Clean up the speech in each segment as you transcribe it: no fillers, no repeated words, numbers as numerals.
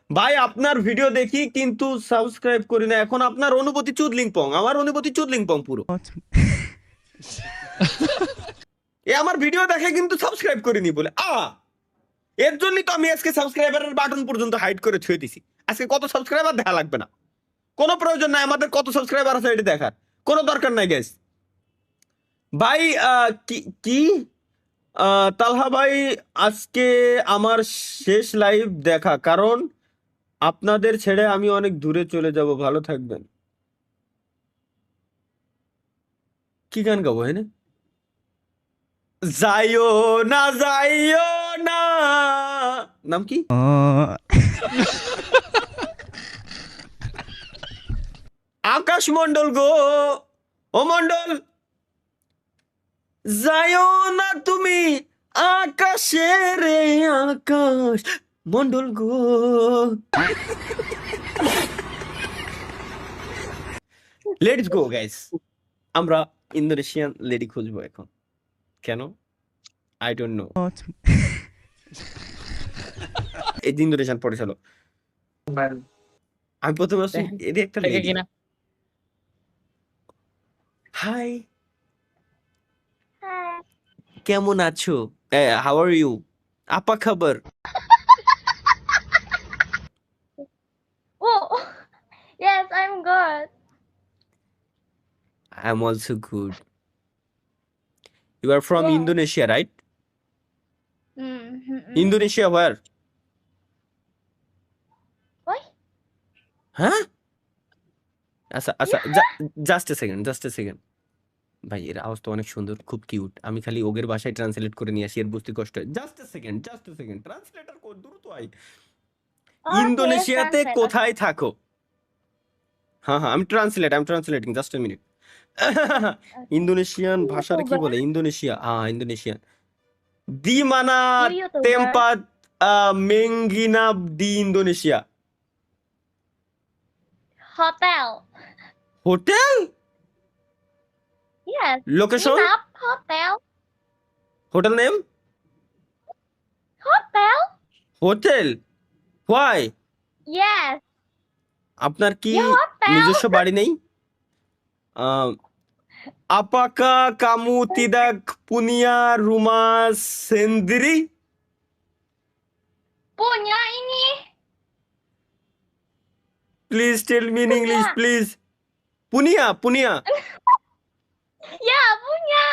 ভাই আপনার ভিডিও দেখি কিন্তু সাবস্ক্রাইব করি না। এখন আপনার অনুভূতি চুদলিংপং, আমার অনুভূতি চুদলিংপং পুরো। এ আমার ভিডিও দেখে কিন্তু সাবস্ক্রাইব করিনি বলে এর জন্যই তো আমি আজকে সাবস্ক্রাইবারের বাটন পর্যন্ত হাইড করে ছুঁয়ে দিছি। আজকে কত সাবস্ক্রাইবার দেখা লাগবে না, কোনো প্রয়োজন নাই আমাদের কত সাবস্ক্রাইবার আছে এটা দেখার, কোনো দরকার নাই গাইস। ভাই কি কি তালহা ভাই, আজকে আমার শেষ লাইভ দেখা, কারণ আপনাদের ছেড়ে আমি অনেক দূরে চলে যাব, ভালো থাকবেন। কি গান গাবো হ্যাঁ? যাইও না যাইও না, নাম কি? আকাশ মন্ডল গো, ও মন্ডল, যাইও না তুমি আকাশে রে আকাশ মন্ডল গো। লেটস গো গাইস, আমরা ইন্দোনেশিয়ান লেডি খুঁজবো এখন। কেন? I don't know. এই ইন্দোনেশিয়ান পড়ে চলো। আমি প্রথমে আসছি, এটা একটা লেডি। High, Hi. কেমন আছো? How are you? আপা খবর? Oh, yes, I'm good. I am also good. You are from Yes. Indonesia, right? Mm-hmm. Indonesia war? Why? হ্যাঁ আচ্ছা আচ্ছা, Yeah. Just a second, just a second. ভাই এর আওয়াজ তো অনেক সুন্দর, খুব কিউট। আমি খালি ওগের ভাষায় ট্রান্সলেট করে নিয়ে আসি, এর বুঝতে কষ্ট হয়। Just a second, just a second, translator কো দ্রুত আই। Okay, ইন্দোনেশিয়াতে translate. কোথায় থাকো? হ্যাঁ হ্যাঁ, আমি translating, just a minute. Okay. Indonesian ভাষার কি YouTuber. বলে? Indonesia, Indonesian. দি মানা You YouTuber. tempat menginap di Indonesia? Hotel. Hotel? Yes. Location? Nginap. Hotel. Hotel name? Hotel. Hotel? Why? Yes. আপনার কি Ya hotel. নিজস্ব বাড়ি নেই? Apakah kamu tidak punya rumah sendiri? Punya ini. Please tell me in English, Punya. please. Punia, Punia, Ya, punya.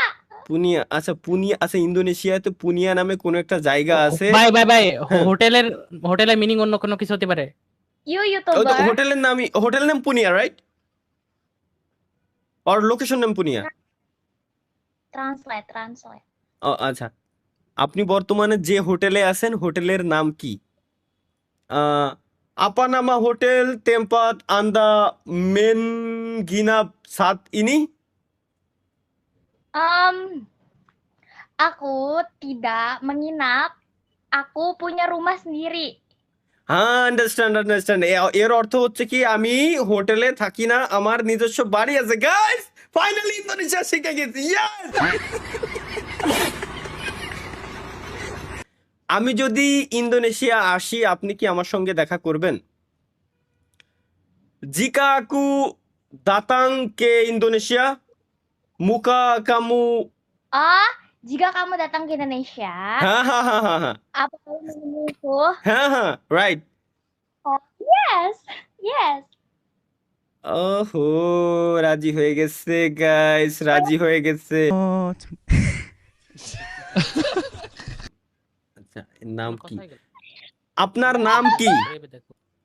Punia. আচ্ছা পুনিয়া, আচ্ছা ইন্দোনেশিয়াতে পুনিয়া নামে কোনো একটা জায়গা আছে। ভাই হ্যাঁ। হোটেলের মিনিং অন্য কোনো কিছু হতে পারে। You ওই তো YouTuber. হোটেলের নামই, হোটেল নেম পুনিয়া, রাইট? আর লোকেশন নেম পুনিয়া। Translate. আচ্ছা, আপনি বর্তমানে যে হোটেলে আছেন হোটেলের নাম কি? apa nama hotel tempat Anda menginap saat ini? Aku tidak menginap. Aku punya rumah sendiri. Understand. এর অর্থ হচ্ছে কি, আমি হোটেলে থাকি না, আমার নিজস্ব বাড়ি আছে। গাইস, ফাইনালি ইন্দোনেশিয়া শিখে গেছি। Yes! আমি যদি ইন্দোনেশিয়া আসি, আপনি কি আমার সঙ্গে দেখা করবেন? Jika aku datang ke Indonesia, muka kamu? Oh, jika kamu datang ke Indonesia, Hahaha. apa kamu menemuiku? Haha, right. Oh, yes. ওহো, রাজি হয়ে গেছে গাইস, রাজি হয়ে গেছে। আচ্ছা, এর নাম কি? আপনার নাম কি?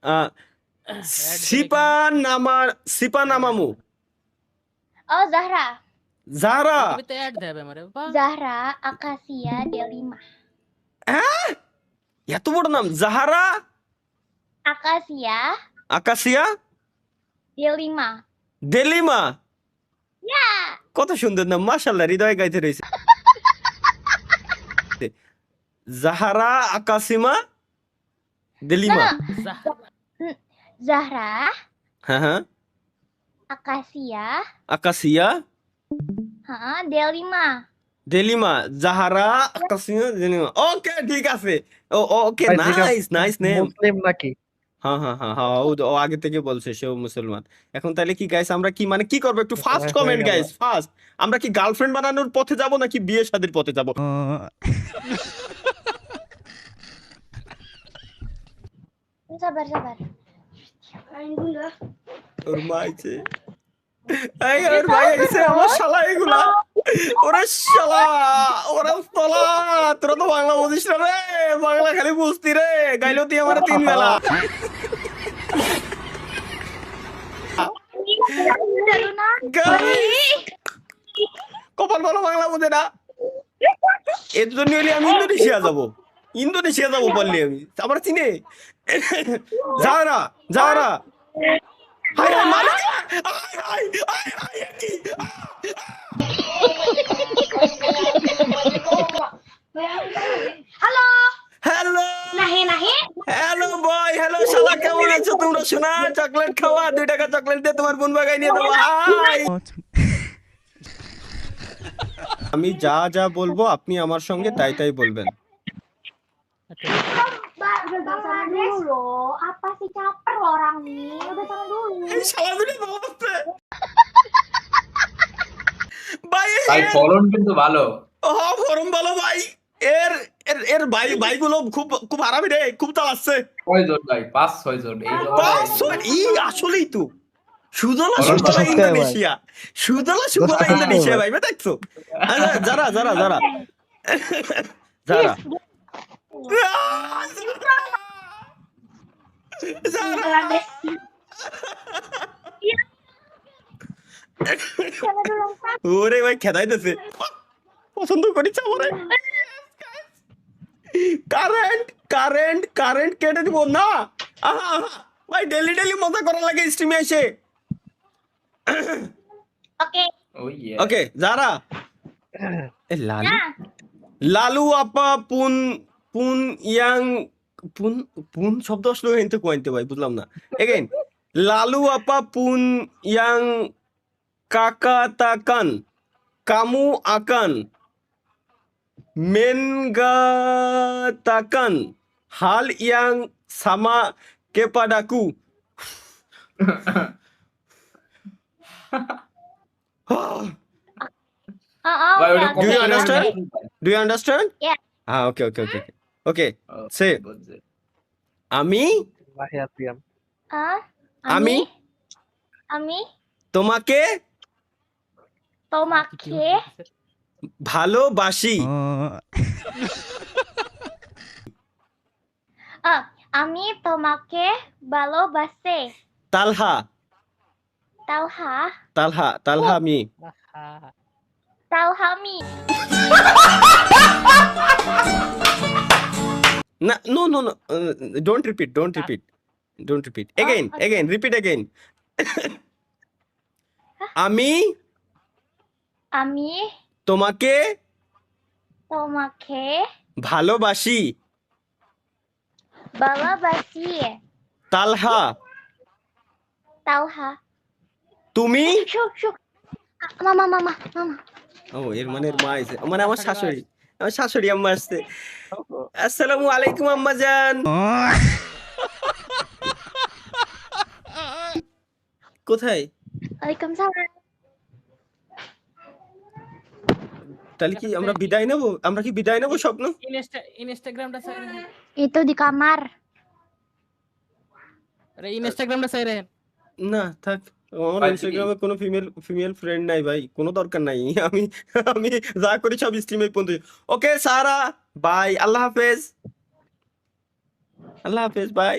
আহ, সিপা নামামু? Oh, Zahra. Zahra? Zahra Akasia Delima. হ্যাঁ, এত বড় নাম, জাহারা Akasia আকাশিয়া Delima. দেলিমা। Ya. কত সুন্দর নাম, মাশাআল্লাহ, হৃদয় গাইতে রয়েছে। জাহারা আকাশিমা দেলিমা। Zahra হ্যাঁ হ্যাঁ, Akasia আকাশিয়া Delima. দেলিমা, জাহারা আকাশিয়া দেলিমা। ওকে, ঠিক আছে। ওকে, নাইস নেম। মুসলিম নাকি? হ্যাঁ হ্যাঁ হ্যাঁ হ্যাঁ, ও আগে থেকে বলছে সেও মুসলমান। এখন তাহলে কি গাইস, আমরা কি মানে কি করবো, একটু ফাস্ট হয়ে কমেন্ট গেল। Guys, fast. আমরা কি গার্লফ্রেন্ড বানানোর পথে যাব নাকি বিয়ে শাদীর পথে যাব? Sabar, sabar. ওর মা আইছে, এই ওর ভাই আইছে, আমার শালা এগুলা, ওরে শালা, ওরে শালা, তোরা তো বাংলা বুঝিস না রে, বাংলা খালি বুঝতি রে, গাইলো তুই আমার 3 বেলা। Luna. Guys, কপাল ভালো বাংলা বোঝে না, এর জন্য হইলে আমি ইন্দোনেশিয়া যাব, ইন্দোনেশিয়া যাব বললি আমি, আমার চিনে যারা যারা। হাই হাই মালিক, হাই হাই হাই কি Halo. Hello Nahi, nahi. Hello boy, hello শালা, কেমন আছো তোমরা? শোনা, চকলেট খাওয়া, 2 টাকা চকলেট দিয়ে তোমার বোন বাগাই নিয়ে দেবো। হাই, আমি যা যা বলবো আপনি আমার সঙ্গে তাই তাই বলবেন। আচ্ছা, Udah sama dulu. Apa sih caper orang nih? Udah sama dulu. এই শালাগুলো ভালো আছে ভাই, ভাই ফলন কিন্তু ভালো। ফরম ভালো ভাই, এর এর এর ভাই ভাইগুলো খুব খুব আরামে রে, খুব চালাচ্ছে। কয়জন ভাই? 5-6 জন এই আসলেই তো সুজলা ফলন সুফলা সত্যি ভাই। ইন্দোনেশিয়া, সুজলা সুফলা সত্যি ইন্দোনেশিয়া ভাই। ভাই, দেখছো? আচ্ছা, যারা যারা যারা যারা যারা Sama dulu. ওরে ভাই খেদাইতেছে, পছন্দ করিস আমারে। কারেন্ট কারেন্ট কারেন্ট কেটে দিব না। আহা আহা, ভাই ডেলি ডেলি মজা করা লাগে স্ট্রিমে এসে। Oke. ওই ওকে যারা এ লালু Nah. লালু আপা পুন পুন ইয়াং পুন পুন শব্দ আসলো এনতে কোয়াইতে ভাই, বুঝলাম না। এগেইন, লালু আপা পুন young কাকাতাকান কামু আকান মেনগাতাকান hal yang sama kepadaku. Oh, ভাই oke, ওটা oke. Do you কত understand? Do you understand? Yeah. Okay, okay, okay, okay. Okay, say, বুঝছে। আমি Wahya Priam. Ah, আমি Ami, তোমাকে tomake, ভালোবাসি। Ami tomake balobase. তালহা Talha, তালহা তালহা আমি আহা, Talhami. না, no no no, don't repeat, don't repeat, don't repeat again, okay. again, repeat again. আমি Ami তোমাকে tomake ভালোবাসি। balobasi. তালহা Talha. তুমি, Shuk. Mama. ও এর মানে এর মা আছে, মানে আমার শাশুড়ি আম্মা আসছে। আসসালামু আলাইকুম আম্মা জান। কোথায়? Waalaikumsalam. তাহলে কি আমরা বিদায় নেব? আমরা কি বিদায় নেব স্বপ্ন? ইনস্টাগ্রামটা চাই রেখেন। Itu di kamar. আরে ইনস্টাগ্রামটা চাই রেখেন। না থাক, আমার ভাই, ইনস্টাগ্রামে কোনো ফিমেল ফ্রেন্ড নাই ভাই, কোনো দরকার নাই। আমি আমি যা করি সব স্ট্রিমে পর্যন্ত। ওকে সারা, বাই, আল্লাহ হাফেজ, আল্লাহ হাফেজ, বাই।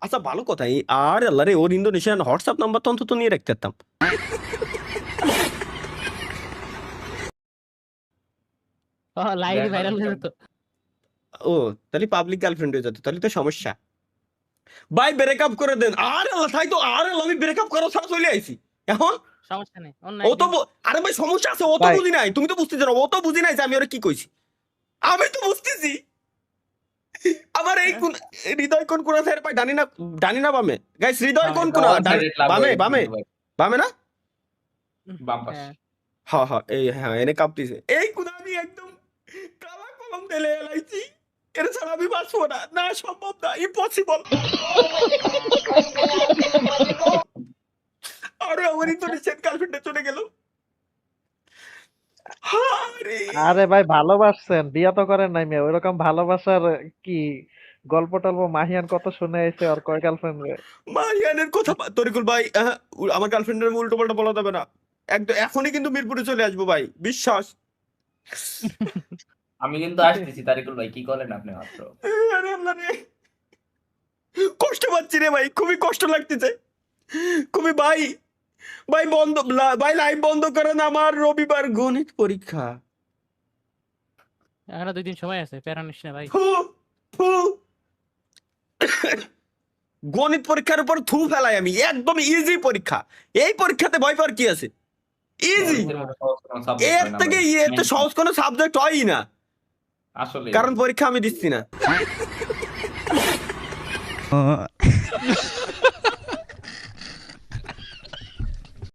আচ্ছা ভালো কথা, আর আল্লাহ রে, ওর ইন্দোনেশিয়ান হোয়াটসঅ্যাপ নাম্বার তো অন্তত নিয়ে রাখতে পারতাম। লাইভ ভাইরাল হয়ে যেত। ও তাহলে পাবলিক গার্লফ্রেন্ড হয়ে যেত, তাহলে তো সমস্যা। ভাই ব্রেকআপ করে দেন। আর আল্লাহ তাই তো, আর আল্লাহ আমি ব্রেকআপ করা ছাড়া চলে আইছি এখন। সমস্যা নেই, অন্য ও তো একদিন। আরে ভাই সমস্যা আছে, ও তো ভাই। বুঝি নাই, তুমি তো বুঝতেছ না, ও তো বুঝি নাই যে আমি ওরা কি কইছি। আমি তো বুঝতেছি। আমার এই কোন হৃদয় কোন কোনা থেকে পাই, ডানি না বামে? গাইস হৃদয় কোন কোনা? বামে বামে বামে না? বাম পাশে। হ্যাঁ। হ্যাঁ হ্যাঁ, এই হ্যাঁ এনে কাঁপতেছে এই কোনা, আমি একদম কালা এবং ঢেলে এলাইছি, এর ছাড়া আমি বাঁচবো না, না সম্ভব না, ইম্পসিবল। আরে আমার ইন্দোনেশিয়ান গার্লফ্রেন্ডে চলে গেল। আরে আরে ভাই ভালোবাসছেন, বিয়া তো করেন নাই মেয়ে, ওইরকম ভালোবাসার কি গল্প টল্প মাহিয়ান কত শুনে আইছে আর কয় গার্লফ্রেন্ড রে। মারিয়ানের কথা তরিকুল ভাই, আমার গার্লফ্রেন্ডের উল্টো পাল্টা বলা যাবে না, একদম এখনই কিন্তু মিরপুরে চলে আসবো ভাই, বিশ্বাস। আমি কিন্তু আসতেছি তারিকুল ভাই, কি করেন আপনি মাত্র? আরে আল্লাহ রে, কষ্ট পাচ্ছি রে ভাই, খুবই কষ্ট লাগতেছে খুবই ভাই। ভাই বন্ধ, ভাই লাইভ বন্ধ করেন, আমার রবিবার গণিত পরীক্ষা। এখনো 2 দিন সময় আছে, প্যারা নিস না ভাই। ফু, ফু। গণিত পরীক্ষার উপর থু ফেলাই আমি, একদম ইজি পরীক্ষা। এই পরীক্ষাতে ভয় পাওয়ার কি আছে, ইজি। গণিতের মতো সহজ কোনো subject এর হয় না থেকে ভাই। এর তো সহজ কোনো সাবজেক্ট হয়ই না, আসলে কারণ পরীক্ষা আমি দিচ্ছি না।